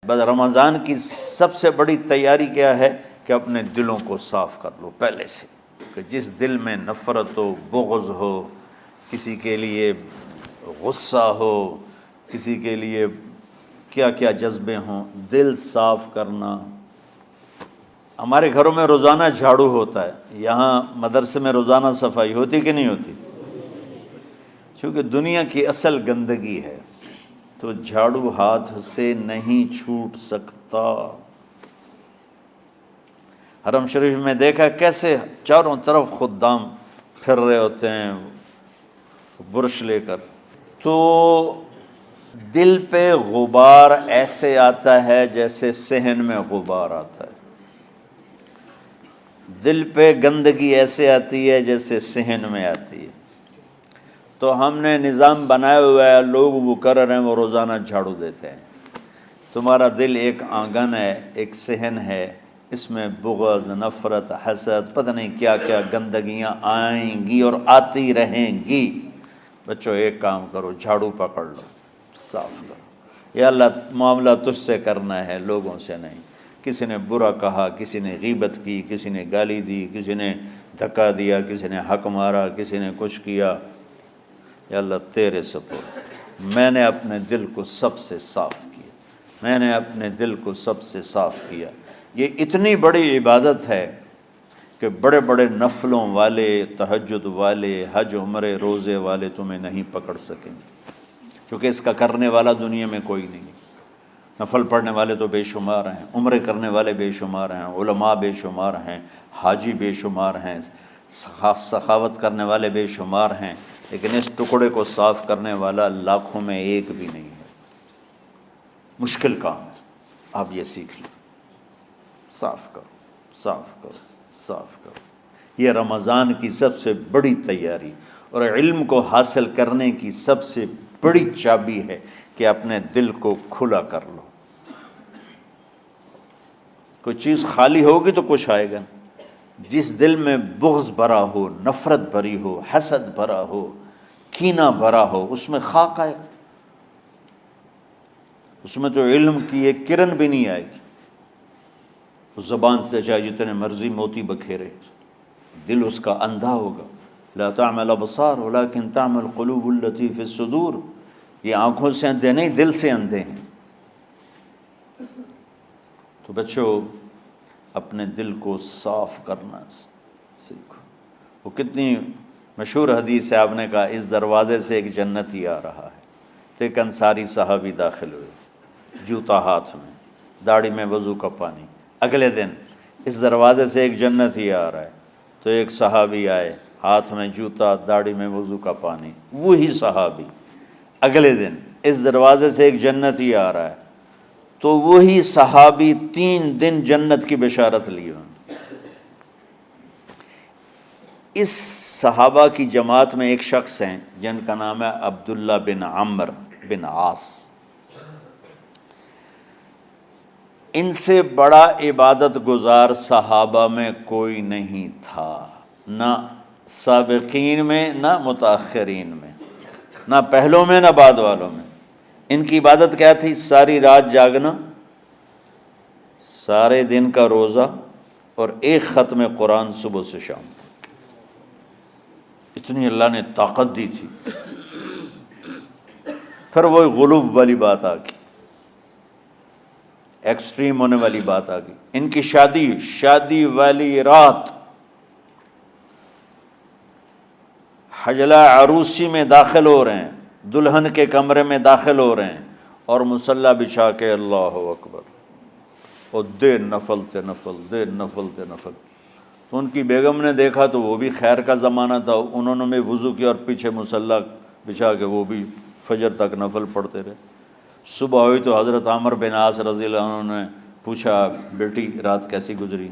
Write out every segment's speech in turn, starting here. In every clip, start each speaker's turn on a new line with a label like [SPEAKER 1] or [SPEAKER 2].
[SPEAKER 1] بس رمضان کی سب سے بڑی تیاری کیا ہے کہ اپنے دلوں کو صاف کر لو پہلے سے، کہ جس دل میں نفرت ہو، بغض ہو، کسی کے لیے غصہ ہو، کسی کے لیے کیا کیا جذبے ہوں، دل صاف کرنا۔ ہمارے گھروں میں روزانہ جھاڑو ہوتا ہے، یہاں مدرسے میں روزانہ صفائی ہوتی کہ نہیں ہوتی؟ کیونکہ دنیا کی اصل گندگی ہے تو جھاڑو ہاتھ سے نہیں چھوٹ سکتا۔ حرم شریف میں دیکھا کیسے چاروں طرف خدام پھر رہے ہوتے ہیں برش لے کر، تو دل پہ غبار ایسے آتا ہے جیسے صحن میں غبار آتا ہے، دل پہ گندگی ایسے آتی ہے جیسے صحن میں آتی ہے۔ تو ہم نے نظام بنایا ہوا ہے، لوگ مقرر ہیں وہ روزانہ جھاڑو دیتے ہیں۔ تمہارا دل ایک آنگن ہے، ایک صحن ہے، اس میں بغض، نفرت، حسد، پتہ نہیں کیا کیا گندگیاں آئیں گی اور آتی رہیں گی۔ بچوں ایک کام کرو، جھاڑو پکڑ لو، صاف کرو۔ یا اللہ معاملہ تجھ سے کرنا ہے، لوگوں سے نہیں۔ کسی نے برا کہا، کسی نے غیبت کی، کسی نے گالی دی، کسی نے دھکا دیا، کسی نے حق مارا، کسی نے کچھ کیا، یا اللہ تیرے سپرد میں نے اپنے دل کو سب سے صاف کیا، میں نے اپنے دل کو سب سے صاف کیا۔ یہ اتنی بڑی عبادت ہے کہ بڑے بڑے نفلوں والے، تہجد والے، حج عمرے روزے والے تمہیں نہیں پکڑ سکیں گے، کیونکہ اس کا کرنے والا دنیا میں کوئی نہیں۔ نفل پڑھنے والے تو بے شمار ہیں، عمرے کرنے والے بے شمار ہیں، علماء بے شمار ہیں، حاجی بے شمار ہیں، سخاوت کرنے والے بے شمار ہیں، لیکن اس ٹکڑے کو صاف کرنے والا لاکھوں میں ایک بھی نہیں ہے۔ مشکل کام ہے، آپ یہ سیکھ لیں، صاف کرو، صاف کرو، صاف کرو۔ یہ رمضان کی سب سے بڑی تیاری اور علم کو حاصل کرنے کی سب سے بڑی چابی ہے کہ اپنے دل کو کھلا کر لو۔ کوئی چیز خالی ہوگی تو کچھ آئے گا۔ جس دل میں بغض بھرا ہو، نفرت بھری ہو، حسد بھرا ہو، کینہ بھرا ہو، اس میں خاک آئے، اس میں تو علم کی ایک کرن بھی نہیں آئے گی۔ اس زبان سے چاہے جتنے مرضی موتی بکھیرے، دل اس کا اندھا ہوگا۔ لا تعمى الابصار ولكن تعمى القلوب التي في الصدور۔ یہ آنکھوں سے اندھے نہیں، دل سے اندھے ہیں۔ تو بچوں اپنے دل کو صاف کرنا سیکھو۔ وہ کتنی مشہور حدیث ہے، آپ نے کہا اس دروازے سے ایک جنتی آ رہا ہے، تو ایک انصاری صحابی داخل ہوئے، جوتا ہاتھ میں، داڑھی میں وضو کا پانی۔ اگلے دن اس دروازے سے ایک جنتی آ رہا ہے، تو ایک صحابی آئے، ہاتھ میں جوتا، داڑھی میں وضو کا پانی، وہی صحابی۔ اگلے دن اس دروازے سے ایک جنتی آ رہا ہے، تو وہی صحابی 3 دن جنت کی بشارت لی انہوں نے۔ اس صحابہ کی جماعت میں ایک شخص ہیں جن کا نام ہے عبداللہ بن عمرو بن عاص۔ ان سے بڑا عبادت گزار صحابہ میں کوئی نہیں تھا، نہ سابقین میں نہ متاخرین میں، نہ پہلوں میں نہ بعد والوں میں۔ ان کی عبادت کیا تھی؟ ساری رات جاگنا، سارے دن کا روزہ، اور ایک ختم قرآن صبح سے شام تک۔ اتنی اللہ نے طاقت دی تھی۔ پھر وہ غلوب والی بات آ گئی، ایکسٹریم ہونے والی بات آ گئی۔ ان کی شادی والی رات حجلہ عروسی میں داخل ہو رہے ہیں، دلہن کے کمرے میں داخل ہو رہے ہیں، اور مصلی بچھا کے اللہ اکبر، اور دیر نفل تے نفل، دیر نفل تے نفل۔ تو ان کی بیگم نے دیکھا تو وہ بھی خیر کا زمانہ تھا، انہوں نے بھی وضو کیا اور پیچھے مصلی بچھا کے وہ بھی فجر تک نفل پڑھتے رہے۔ صبح ہوئی تو حضرت عمرو بن عاص رضی اللہ عنہ نے پوچھا، بیٹی رات کیسی گزری؟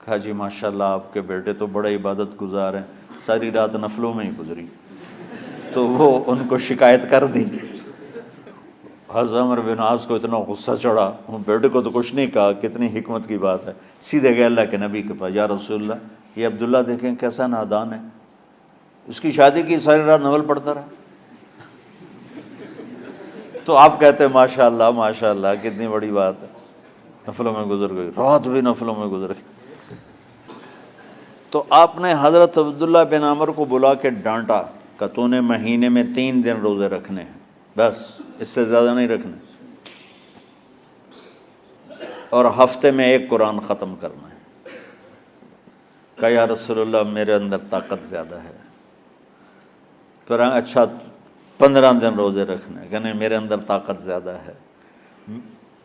[SPEAKER 1] کہا جی ماشاءاللہ آپ کے بیٹے تو بڑے عبادت گزار ہیں، ساری رات نفلوں میں ہی گزری۔ تو وہ ان کو شکایت کر دی۔ حضرت عمرو بن عاص کو اتنا غصہ چڑھا، بیٹے کو تو کچھ نہیں کہا، کتنی حکمت کی بات ہے، سیدھے گئے اللہ کے نبی کے پاس، یا رسول اللہ یہ عبداللہ دیکھیں کیسا نادان ہے، اس کی شادی کی ساری رات نفل پڑھتا رہا۔ تو آپ کہتے ہیں ماشاءاللہ ماشاءاللہ کتنی بڑی بات ہے۔ نفلوں میں گزر گئی، رات بھی نفلوں میں گزر گئی۔ تو آپ نے حضرت عبداللہ بن عمر کو بلا کے ڈانٹا کہ تو نے مہینے میں 3 دن روزے رکھنے ہیں، بس اس سے زیادہ نہیں رکھنے، اور ہفتے میں 1 قرآن ختم کرنا ہے۔ کہا یا رسول اللہ میرے اندر طاقت زیادہ ہے۔ پھر اچھا 15 دن روزے رکھنے، کہ نہیں میرے اندر طاقت زیادہ ہے۔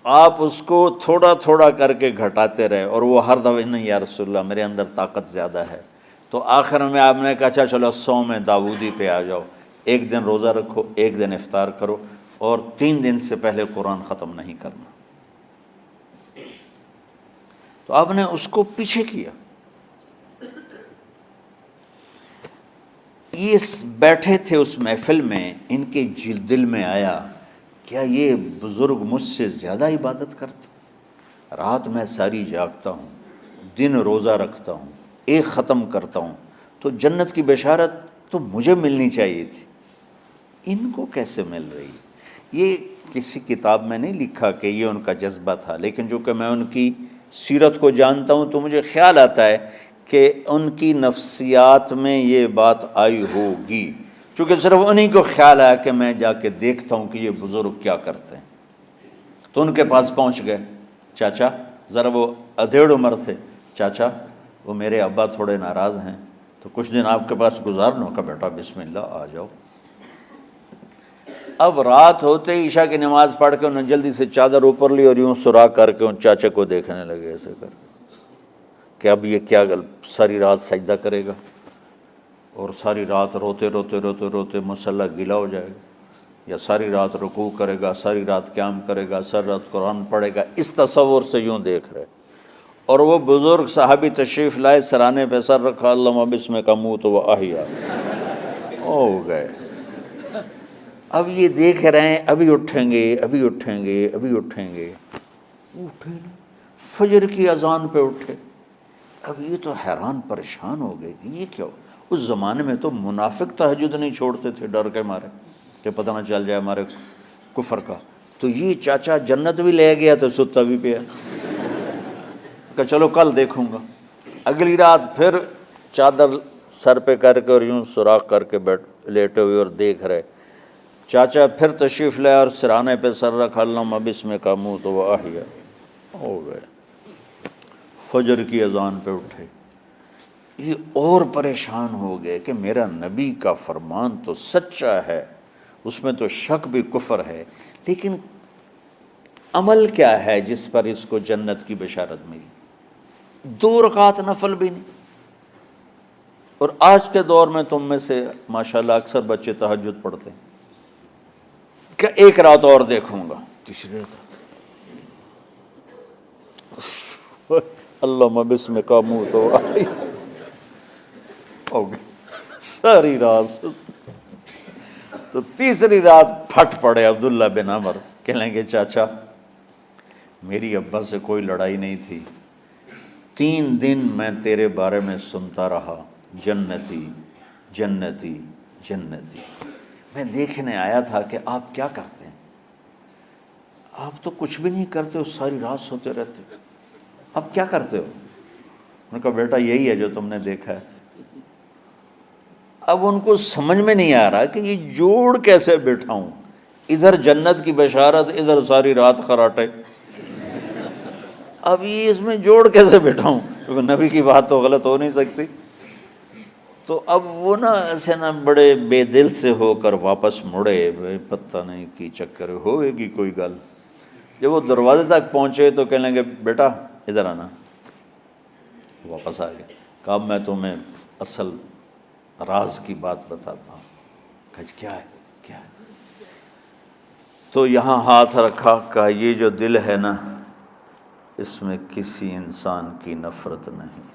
[SPEAKER 1] آپ اس کو تھوڑا تھوڑا کر کے گھٹاتے رہے، اور وہ ہر دفعہ نہیں یا رسول اللہ میرے اندر طاقت زیادہ ہے۔ تو آخر میں آپ نے کہا اچھا چلو صوم داؤدی پہ آ جاؤ، 1 دن روزہ رکھو، 1 دن افطار کرو، اور 3 دن سے پہلے قرآن ختم نہیں کرنا۔ تو آپ نے اس کو پیچھے کیا۔ یہ بیٹھے تھے اس محفل میں، ان کے دل میں آیا کیا یہ بزرگ مجھ سے زیادہ عبادت کرتا؟ رات میں ساری جاگتا ہوں، دن روزہ رکھتا ہوں، 1 ختم کرتا ہوں، تو جنت کی بشارت تو مجھے ملنی چاہیے تھی، ان کو کیسے مل رہی؟ یہ کسی کتاب میں نہیں لکھا کہ یہ ان کا جذبہ تھا، لیکن جو کہ میں ان کی سیرت کو جانتا ہوں تو مجھے خیال آتا ہے کہ ان کی نفسیات میں یہ بات آئی ہوگی، چونکہ صرف انہی کو خیال آیا کہ میں جا کے دیکھتا ہوں کہ یہ بزرگ کیا کرتے ہیں۔ تو ان کے پاس پہنچ گئے، چاچا، ذرا وہ ادھیڑ عمر تھے، چاچا وہ میرے ابا تھوڑے ناراض ہیں، تو کچھ دن آپ کے پاس گزار لوں؟ کا بیٹا بسم اللہ آ جاؤ۔ اب رات ہوتے ہی عشاء کی نماز پڑھ کے انہوں نے جلدی سے چادر اوپر لی اور یوں سراغ کر کے ان چاچا کو دیکھنے لگے ایسے کر کہ اب یہ کیا ساری رات سجدہ کرے گا، اور ساری رات روتے روتے روتے روتے مصلی گیلا ہو جائے گا، یا ساری رات رکوع کرے گا، ساری رات قیام کرے گا، ساری رات قرآن پڑھے گا، اس تصور سے یوں دیکھ رہے۔ اور وہ بزرگ صحابی تشریف لائے، سرانے پہ سر رکھا، اللہم بسمک اموت و احیا، ہو گئے۔ اب یہ دیکھ رہے ہیں ابھی اٹھیں گے، ابھی اٹھیں گے، ابھی اٹھیں گے، اٹھے نہیں، فجر کی اذان پہ اٹھے۔ اب یہ تو حیران پریشان ہو گئے کہ یہ کیا ہو؟ اس زمانے میں تو منافق تہجد نہیں چھوڑتے تھے ڈر کے مارے کہ پتہ نہ چل جائے ہمارے کفر کا، تو یہ چاچا جنت بھی لے گیا تو ستا بھی پیا کہ چلو کل دیکھوں گا۔ اگلی رات پھر چادر سر پہ کر کے اور یوں سوراخ کر کے لیٹے ہوئے اور دیکھ رہے۔ چاچا پھر تشریف لائے اور سرانے پہ سر رکھا، اللہم بسمک اموت و احیا، ہو گئے۔ فجر کی اذان پہ اٹھے، یہ اور پریشان ہو گئے کہ میرا نبی کا فرمان تو سچا ہے، اس میں تو شک بھی کفر ہے، لیکن عمل کیا ہے جس پر اس کو جنت کی بشارت ملی؟ 2 رکعت نفل بھی نہیں۔ اور آج کے دور میں تم میں سے ماشاءاللہ اکثر بچے تہجد پڑھتے ہیں کہ 1 رات اور دیکھوں گا، تیسری رات اللہم بسمک اموت و احیا، ہو گئی ساری رات۔ تو تیسری رات پھٹ پڑے عبداللہ بن عمر، کہنے لگے چاچا میری ابا سے کوئی لڑائی نہیں تھی، 3 دن میں تیرے بارے میں سنتا رہا، جنتی جنتی جنتی، میں دیکھنے آیا تھا کہ آپ کیا کرتے ہیں، آپ تو کچھ بھی نہیں کرتے ہو، ساری رات سوتے رہتے ہو، اب کیا کرتے ہو؟ انہوں نے کہا بیٹا یہی ہے جو تم نے دیکھا ہے۔ اب ان کو سمجھ میں نہیں آ رہا کہ یہ جوڑ کیسے بٹھاؤں، ادھر جنت کی بشارت، ادھر ساری رات خراٹے، اب یہ اس میں جوڑ کیسے بٹھاؤں، کیونکہ نبی کی بات تو غلط ہو نہیں سکتی۔ تو اب وہ ایسے بڑے بے دل سے ہو کر واپس مڑے، پتہ نہیں کی چکر ہوئے گی کوئی گل۔ جب وہ دروازے تک پہنچے تو کہنے لگے بیٹا ادھر آنا، واپس آ گئے۔ کہا میں تمہیں اصل راز کی بات بتاتا ہوں۔ کہا کیا ہے کیا ہے؟ تو یہاں ہاتھ رکھا، کہا یہ جو دل ہے نا، اس میں کسی انسان کی نفرت نہیں۔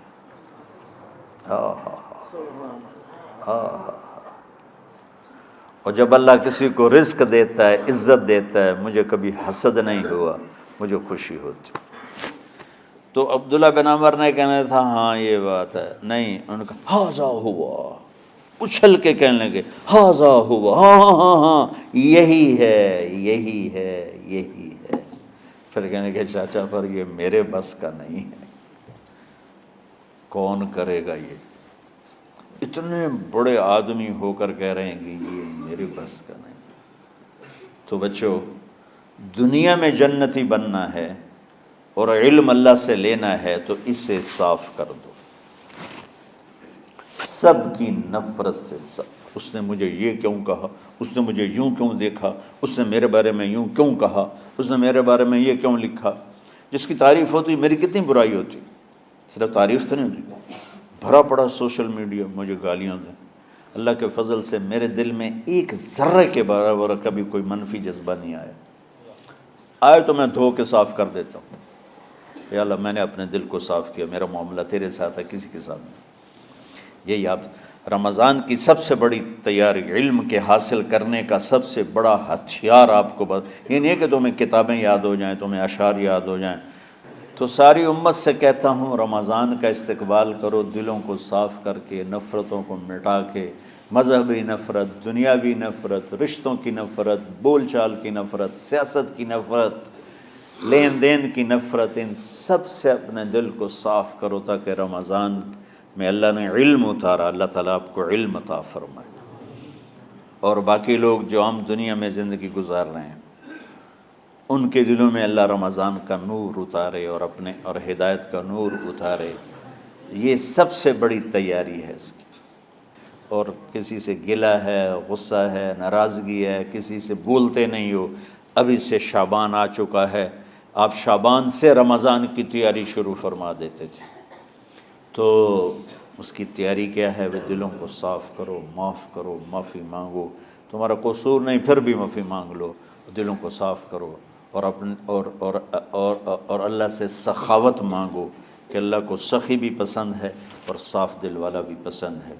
[SPEAKER 1] اور جب اللہ کسی کو رزق دیتا ہے، عزت دیتا ہے، مجھے کبھی حسد نہیں ہوا، مجھے خوشی ہوتی۔ تو عبداللہ بن عمر نے کہنا تھا ہاں یہ بات ہے، نہیں، انہوں نے کہا ہاذا ہوا، اچھل کے کہنے لگے ہاذا ہوا، ہاں ہاں ہاں ہاں، یہی ہے یہی ہے یہی ہے۔ پھر کہنے کہ چاچا پر یہ میرے بس کا نہیں ہے، کون کرے گا یہ؟ اتنے بڑے آدمی ہو کر کہہ رہے ہیں کہ یہ میرے بس کا نہیں۔ تو بچوں، دنیا میں جنتی بننا ہے اور علم اللہ سے لینا ہے تو اسے صاف کر دو، سب کی نفرت سے۔ سب، اس نے مجھے یہ کیوں کہا، اس نے مجھے یوں کیوں دیکھا، اس نے میرے بارے میں یوں کیوں کہا، اس نے میرے بارے میں یہ کیوں لکھا۔ جس کی تعریف ہوتی میری کتنی برائی ہوتی، صرف تعریف تو نہیں ہوتی، بھرا پڑا سوشل میڈیا مجھے گالیاں دیں۔ اللہ کے فضل سے میرے دل میں ایک ذرے کے برابر کبھی کوئی منفی جذبہ نہیں آیا، آئے تو میں دھو کے صاف کر دیتا ہوں، یا اللہ میں نے اپنے دل کو صاف کیا، میرا معاملہ تیرے ساتھ ہے، کسی کے ساتھ نہیں۔ یہی آپ رمضان کی سب سے بڑی تیاری، علم کے حاصل کرنے کا سب سے بڑا ہتھیار آپ کو یہ نہیں ہے کہ تمہیں کتابیں یاد ہو جائیں، تمہیں اشعار یاد ہو جائیں۔ تو ساری امت سے کہتا ہوں رمضان کا استقبال کرو، دلوں کو صاف کر کے، نفرتوں کو مٹا کے، مذہبی نفرت، دنیاوی نفرت، رشتوں کی نفرت، بول چال کی نفرت، سیاست کی نفرت، لین دین کی نفرت، ان سب سے اپنے دل کو صاف کرو تاکہ رمضان میں اللہ نے علم اتارا، اللہ تعالیٰ آپ کو علم عطا فرمائے، اور باقی لوگ جو عام دنیا میں زندگی گزار رہے ہیں ان کے دلوں میں اللہ رمضان کا نور اتارے اور اپنے اور ہدایت کا نور اتارے۔ یہ سب سے بڑی تیاری ہے اس کی۔ اور کسی سے گلہ ہے، غصہ ہے، ناراضگی ہے، کسی سے بولتے نہیں ہو، ابھی سے شعبان آ چکا ہے، آپ شعبان سے رمضان کی تیاری شروع فرما دیتے تھے، تو اس کی تیاری کیا ہے؟ وہ دلوں کو صاف کرو، معاف کرو، معافی مانگو، تمہارا قصور نہیں پھر بھی معافی مانگ لو، دلوں کو صاف کرو، اور اپنے اور اللہ سے سخاوت مانگو کہ اللہ کو سخی بھی پسند ہے اور صاف دل والا بھی پسند ہے۔